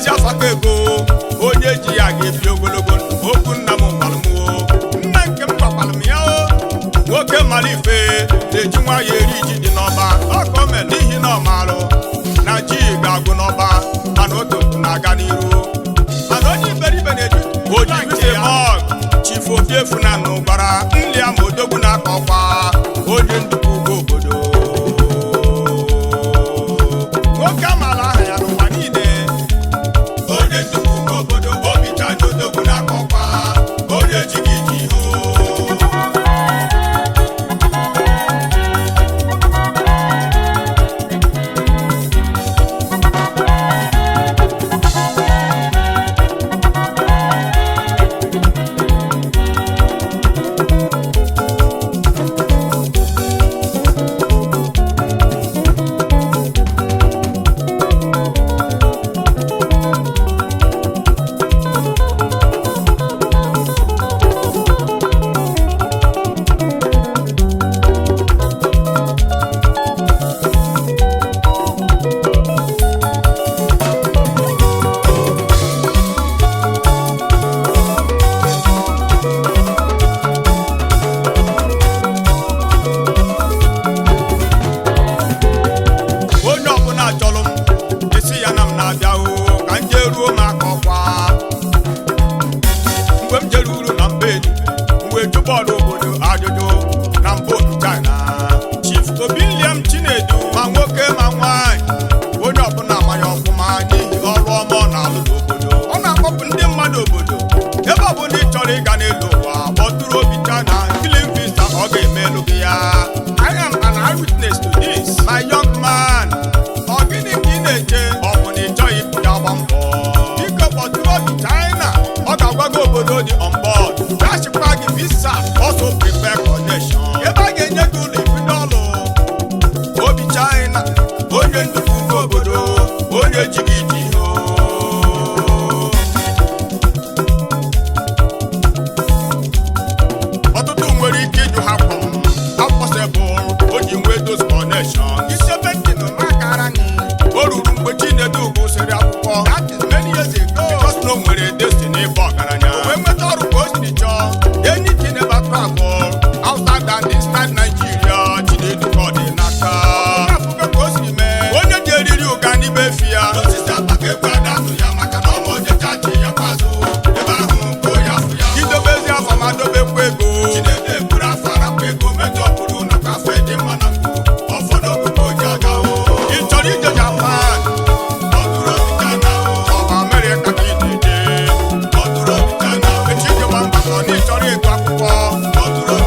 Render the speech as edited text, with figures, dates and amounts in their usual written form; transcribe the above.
ezi afaka ego onye ji ya ga-ebi ogologo ndụ okwu nna m gwara m nna nke m gwakwara m ya nwoke mara ife na-eji nwayọ eri ji dị n'ọba ọka o mere n'ihi na ọ marụ na ji ga-agwụ n'ọba mana otu na-aga n'iru mana onye iberibe na-eji ojibife mọg chifu ofiefu na nụ gwara nli ama odogwu na-akọ ọkwa onye ndukwu ugo obodo nwoke amaala aha ya n'ụwa niile onye ndukwu ugo obodo obi chaji odogwu na-akọ ọkwa onye jighị ji ihu Ọdụrụ